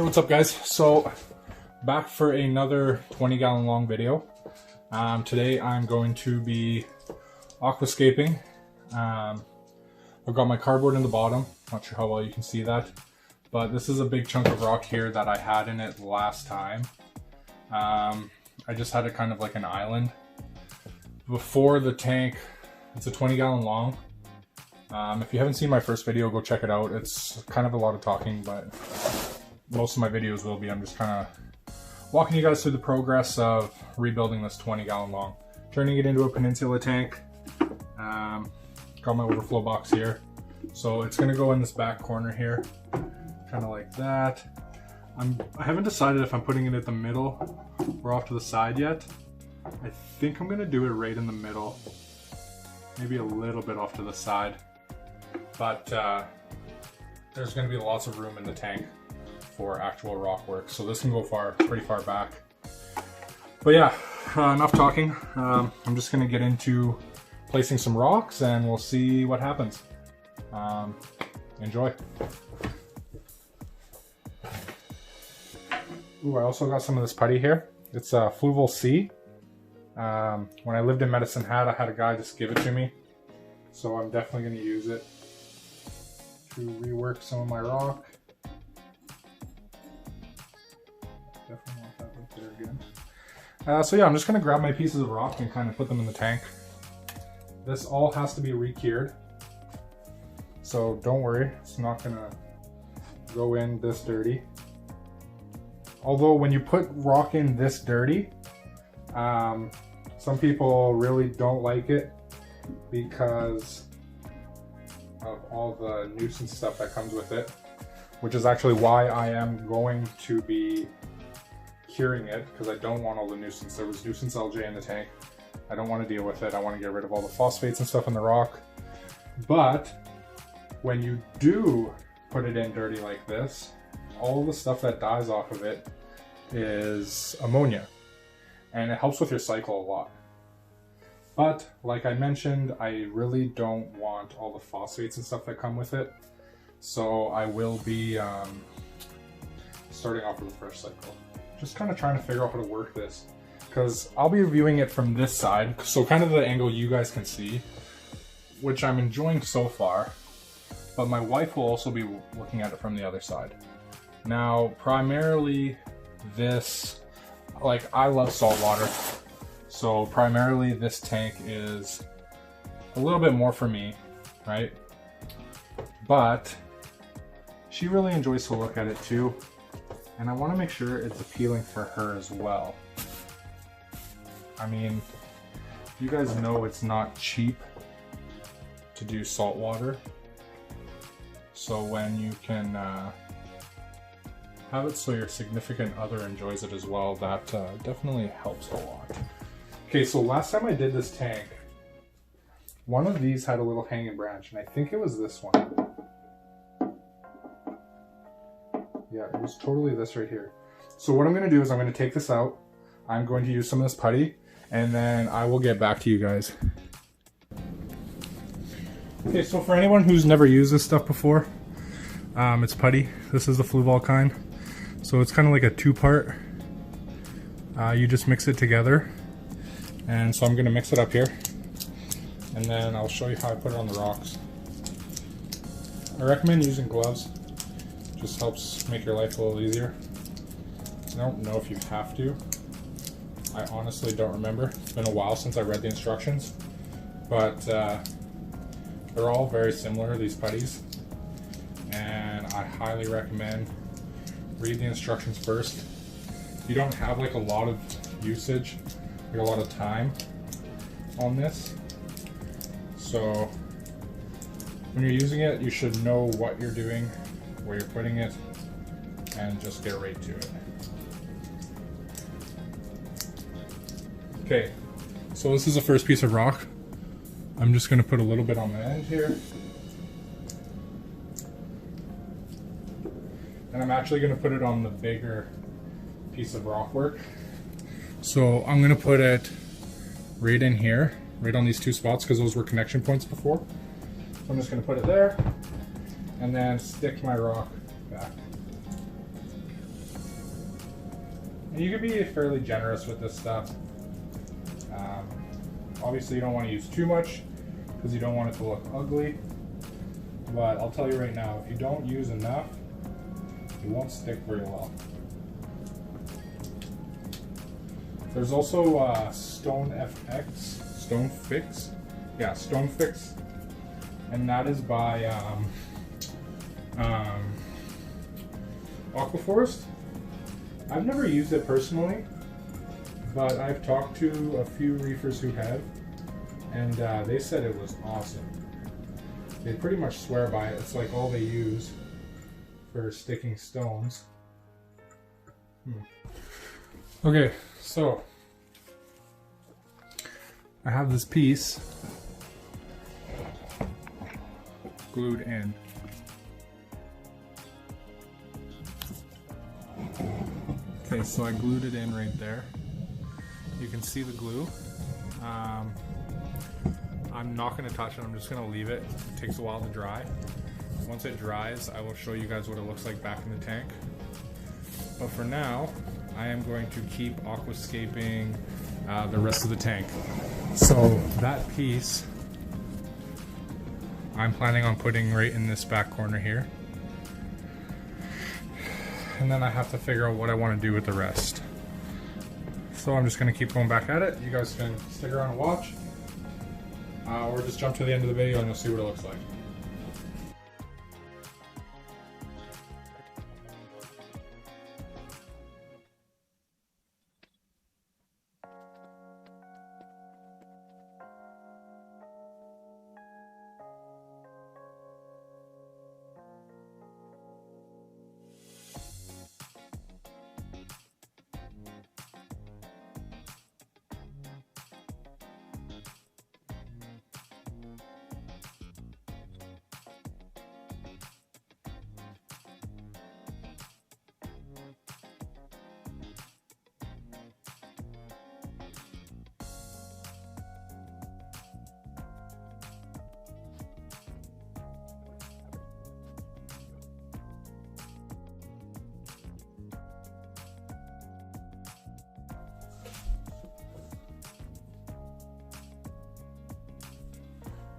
What's up guys? So back for another 20-gallon long video. Today I'm going to be aquascaping. I've got my cardboard in the bottom, not sure how well you can see that, but this is a big chunk of rock here that I had in it last time. I just had it kind of like an island. Before the tank, it's a 20-gallon long. If you haven't seen my first video, go check it out. It's kind of a lot of talking, but most of my videos will be. I'm just kind of walking you guys through the progress of rebuilding this 20-gallon long, turning it into a peninsula tank. Got my overflow box here, so it's gonna go in this back corner here, kind of like that. I haven't decided if I'm putting it at the middle or off to the side yet. I think I'm gonna do it right in the middle, maybe a little bit off to the side, but there's gonna be lots of room in the tank for actual rock work, so this can go pretty far back. But yeah, enough talking. I'm just gonna get into placing some rocks and we'll see what happens. Enjoy. Ooh, I also got some of this putty here. It's a Fluval C. When I lived in Medicine Hat, I had a guy just give it to me, so I'm definitely gonna use it to rework some of my rock. Definitely want that right there again. So yeah, I'm just gonna grab my pieces of rock and kind of put them in the tank. This all has to be re-cured, so don't worry, it's not gonna go in this dirty. Although when you put rock in this dirty, some people really don't like it because of all the nuisance stuff that comes with it, which is actually why I am going to be curing it, because I don't want all the nuisance. There was nuisance LJ in the tank. I don't want to deal with it. I want to get rid of all the phosphates and stuff in the rock. But when you do put it in dirty like this, all the stuff that dies off of it is ammonia, and it helps with your cycle a lot. But like I mentioned, I really don't want all the phosphates and stuff that come with it, so I will be starting off with a fresh cycle. Just kind of trying to figure out how to work this, because I'll be reviewing it from this side, so kind of the angle you guys can see, which I'm enjoying so far, but my wife will also be looking at it from the other side. Now, primarily this, like, I love salt water, so primarily this tank is a little bit more for me, right? But she really enjoys to look at it too, and I want to make sure it's appealing for her as well. I mean, you guys know it's not cheap to do salt water, so when you can have it so your significant other enjoys it as well, that definitely helps a lot. Okay, so last time I did this tank, one of these had a little hanging branch, and I think it was this one. Yeah, it was totally this right here. So what I'm going to do is I'm going to take this out. I'm going to use some of this putty, and then I will get back to you guys. Okay, so for anyone who's never used this stuff before, it's putty. This is the Fluval kind. So it's kind of like a two-part. You just mix it together. And so I'm going to mix it up here, and then I'll show you how I put it on the rocks. I recommend using gloves. It just helps make your life a little easier. I don't know if you have to. I honestly don't remember. It's been a while since I read the instructions, but they're all very similar, these putties, and I highly recommend read the instructions first. If you don't have like a lot of usage, like a lot of time on this, so when you're using it, you should know what you're doing, where you're putting it, and just get right to it. Okay, so this is the first piece of rock. I'm just going to put a little bit on the end here. And I'm actually going to put it on the bigger piece of rock work. So I'm going to put it right in here, right on these two spots, because those were connection points before. So I'm just going to put it there, and then stick my rock back. And you can be fairly generous with this stuff. Obviously you don't want to use too much because you don't want it to look ugly. But I'll tell you right now, if you don't use enough, it won't stick very well. There's also Stone Fix, and that is by Aquaforest. I've never used it personally, but I've talked to a few reefers who have, and they said it was awesome. They pretty much swear by it. It's like all they use for sticking stones. Okay, so I have this piece glued in. Okay, so I glued it in right there. You can see the glue. I'm not going to touch it, I'm just going to leave it. It takes a while to dry. Once it dries, I will show you guys what it looks like back in the tank. But for now, I am going to keep aquascaping the rest of the tank. So that piece, I'm planning on putting right in this back corner here. And then I have to figure out what I want to do with the rest. So I'm just going to keep going back at it. You guys can stick around and watch. Or just jump to the end of the video and you'll see what it looks like.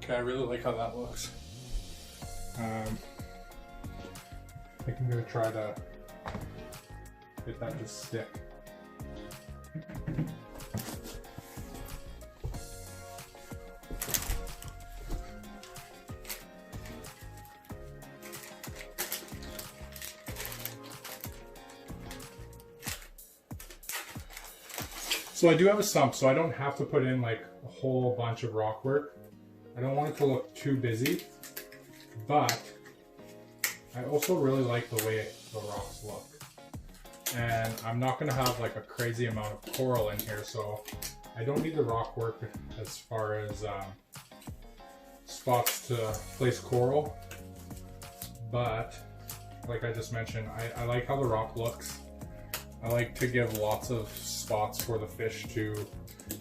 Okay, I really like how that looks. I think I'm going to try to get that to stick. So I do have a sump, so I don't have to put in like a whole bunch of rock work. I don't want it to look too busy, but I also really like the way the rocks look. And I'm not going to have like a crazy amount of coral in here, so I don't need the rock work as far as spots to place coral. But like I just mentioned, I like how the rock looks. I like to give lots of spots for the fish to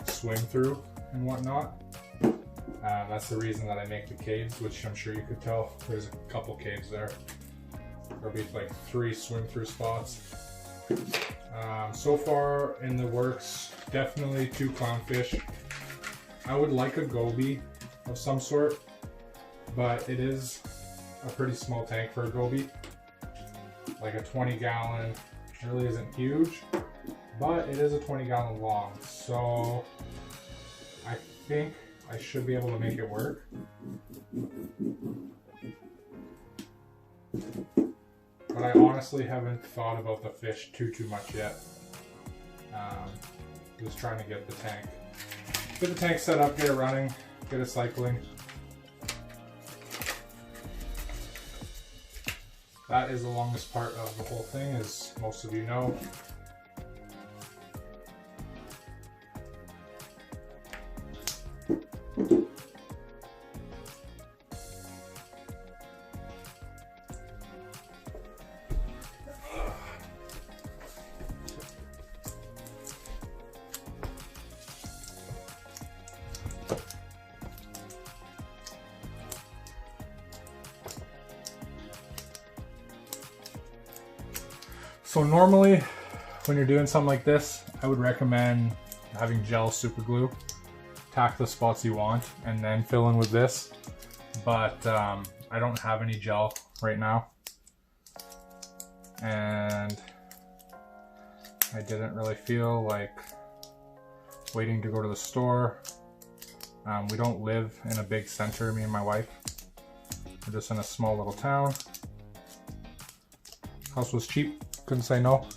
swim through and whatnot. That's the reason that I make the caves, which I'm sure you could tell. There's a couple caves there. There'll be like 3 swim through spots. So far in the works, definitely 2 clownfish. I would like a goby of some sort, but it is a pretty small tank for a goby. Like a 20-gallon really isn't huge, but it is a 20-gallon long, so I think I should be able to make it work. But I honestly haven't thought about the fish too much yet. Just trying to get the tank set up, get it running, get it cycling. That is the longest part of the whole thing, as most of you know. So normally when you're doing something like this, I would recommend having gel super glue. Tack the spots you want and then fill in with this. But I don't have any gel right now. And I didn't really feel like waiting to go to the store. We don't live in a big center, me and my wife. We're just in a small little town. House was cheap, couldn't say no.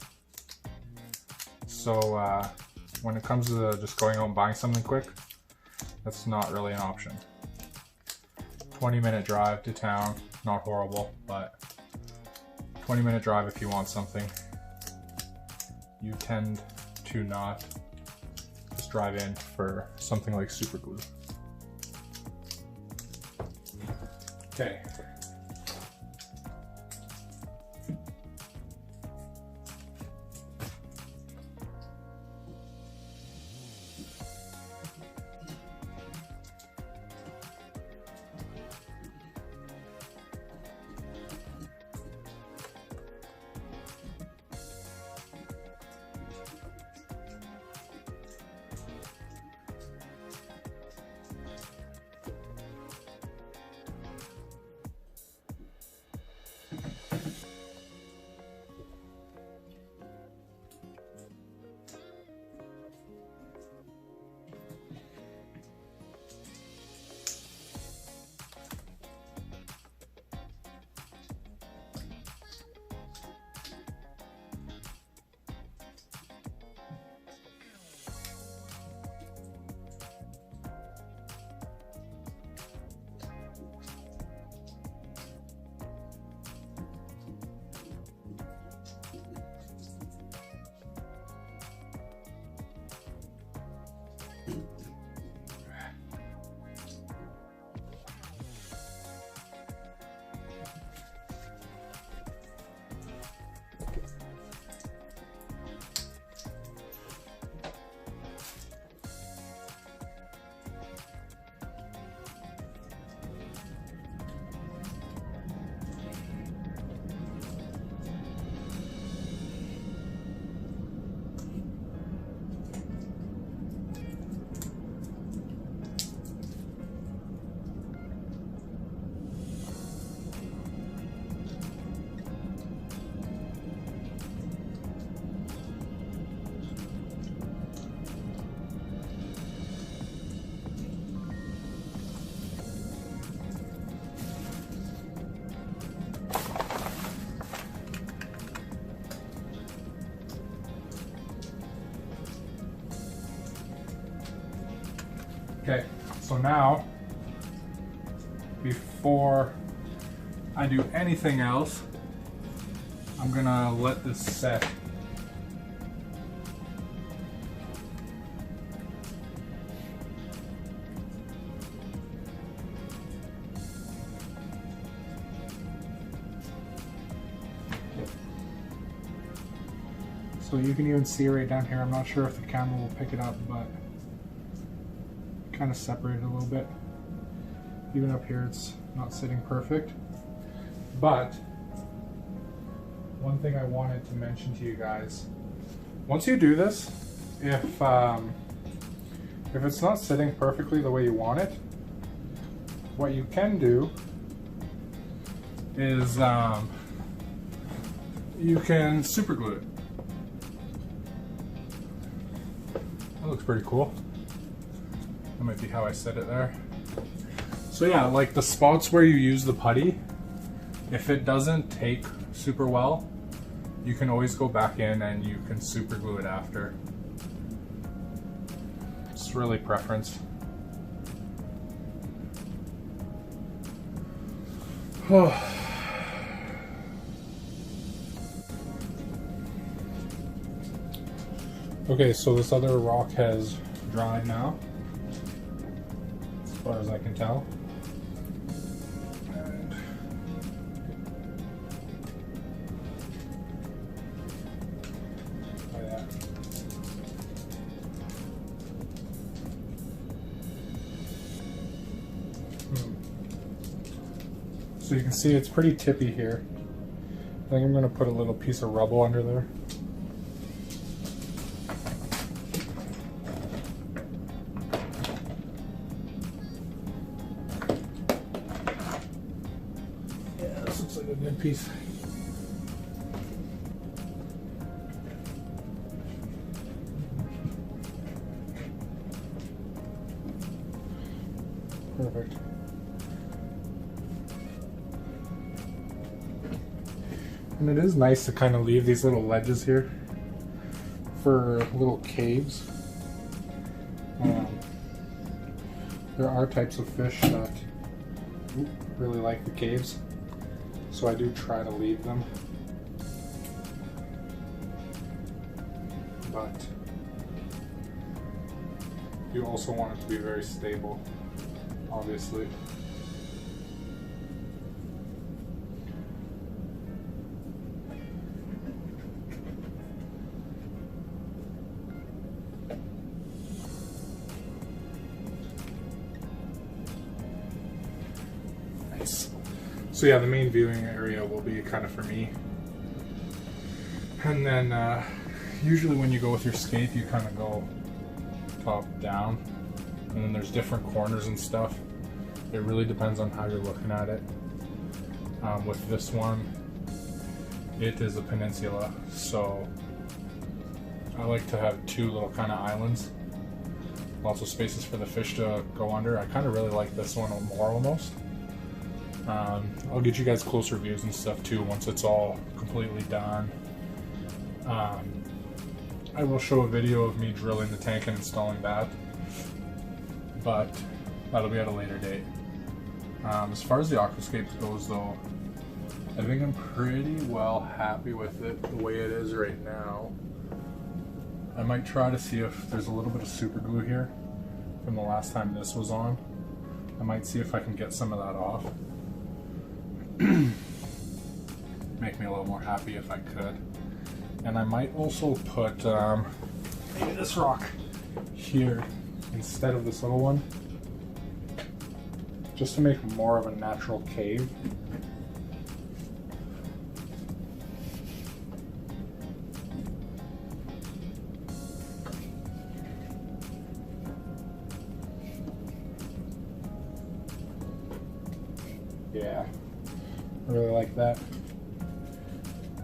So when it comes to just going out and buying something quick, that's not really an option. 20-minute drive to town, not horrible, but 20-minute drive if you want something. You tend to not just drive in for something like super glue. Okay. Okay, so now, before I do anything else, I'm gonna let this set. So you can even see right down here. I'm not sure if the camera will pick it up, but kind of separated a little bit. Even up here it's not sitting perfect. But one thing I wanted to mention to you guys, once you do this, if it's not sitting perfectly the way you want it, what you can do is you can super glue it. That looks pretty cool. That might be how I set it there. So yeah, like the spots where you use the putty, if it doesn't take super well, you can always go back in and you can super glue it after. It's really preference. Okay, so this other rock has dried now, as far as I can tell. And oh yeah. So you can see it's pretty tippy here. I think I'm going to put a little piece of rubble under there. a good piece. Perfect. And it is nice to kind of leave these little ledges here for little caves. There are types of fish that really like the caves, so I do try to leave them. But you also want it to be very stable, obviously. Nice. So yeah, the main viewing area will be kind of for me. And then usually when you go with your scape, you kind of go top down. And then there's different corners and stuff. It really depends on how you're looking at it. With this one, it is a peninsula, so I like to have two little kind of islands. Lots of spaces for the fish to go under. I kind of really like this one more almost. I'll get you guys closer views and stuff too once it's all completely done. I will show a video of me drilling the tank and installing that, but that'll be at a later date. As far as the aquascape goes though, I think I'm pretty well happy with it the way it is right now. I might try to see if there's a little bit of super glue here from the last time this was on. I might see if I can get some of that off. Make me a little more happy if I could. And I might also put maybe this rock here instead of this little one, just to make more of a natural cave. Yeah, I really like that.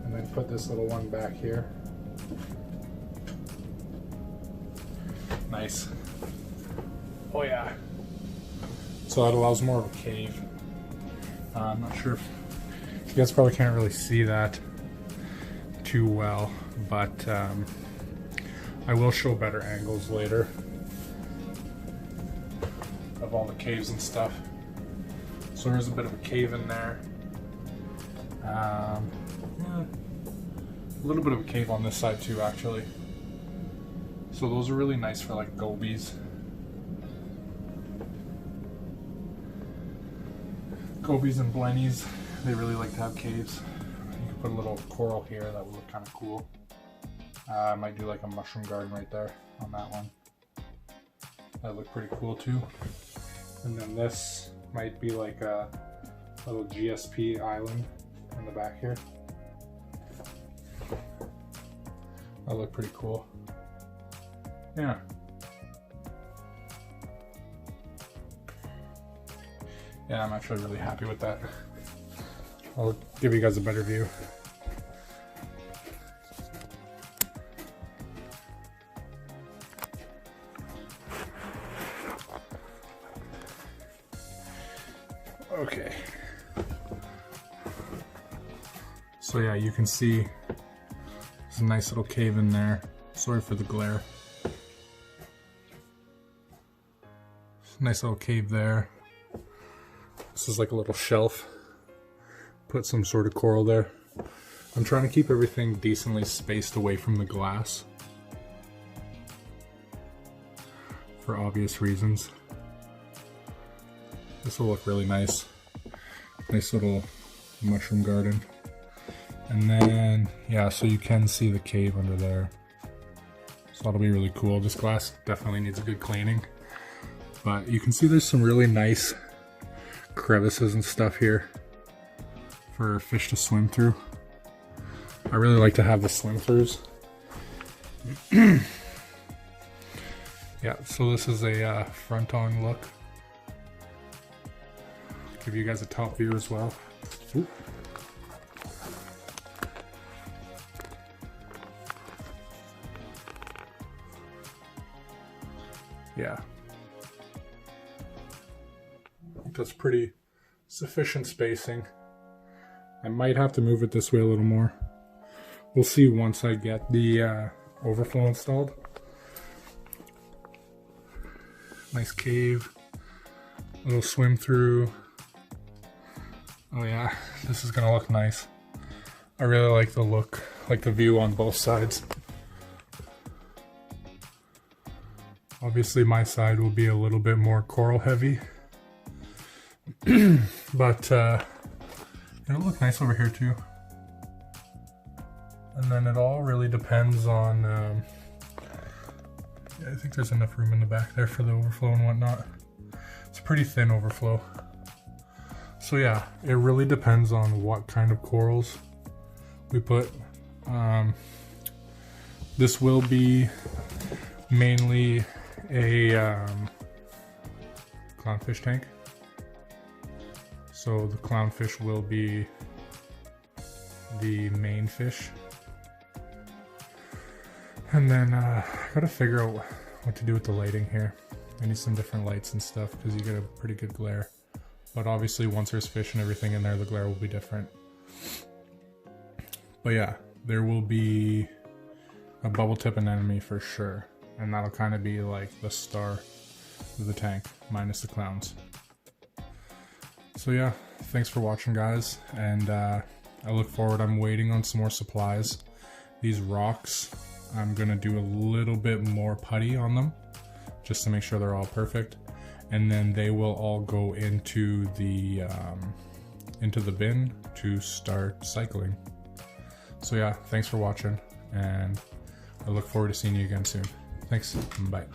And then put this little one back here. Nice. Oh yeah. So that allows more of a cave. I'm not sure if you guys probably can't really see that too well, but I will show better angles later of all the caves and stuff. So there's a bit of a cave in there. Yeah, a little bit of a cave on this side too, actually. So those are really nice for like gobies. Gobies and blennies, they really like to have caves. You can put a little coral here, that would look kind of cool. I might do like a mushroom garden right there on that one. That'd look pretty cool too. And then this might be like a little GSP island in the back here. That'll look pretty cool. Yeah. Yeah, I'm actually really happy with that. I'll give you guys a better view. Okay. So yeah, you can see there's a nice little cave in there. Sorry for the glare. Nice little cave there. This is like a little shelf. Put some sort of coral there. I'm trying to keep everything decently spaced away from the glass, for obvious reasons. This will look really nice. Nice little mushroom garden. And then, yeah, so you can see the cave under there. So that'll be really cool. This glass definitely needs a good cleaning. But you can see there's some really nice crevices and stuff here for fish to swim through. I really like to have the swim throughs. Yeah, so this is a front on look. Give you guys a top view as well. Ooh. yeah. That's pretty sufficient spacing. I might have to move it this way a little more. We'll see once I get the overflow installed. Nice cave, little swim through. Oh yeah, this is gonna look nice. I really like the look, like the view on both sides. Obviously my side will be a little bit more coral heavy. But it'll look nice over here too. And then it all really depends on, yeah, I think there's enough room in the back there for the overflow and whatnot. It's a pretty thin overflow. So yeah, it really depends on what kind of corals we put. This will be mainly a clownfish tank. So the clownfish will be the main fish. And then I gotta figure out what to do with the lighting here. I need some different lights and stuff because you get a pretty good glare. But obviously once there's fish and everything in there, the glare will be different. But yeah, there will be a bubble tip anemone for sure. And that'll kind of be like the star of the tank, minus the clowns. So yeah, thanks for watching guys. And I look forward, I'm waiting on some more supplies. These rocks, I'm gonna do a little bit more putty on them, just to make sure they're all perfect. And then they will all go into the bin to start cycling. So yeah, thanks for watching, and I look forward to seeing you again soon. Thanks, bye.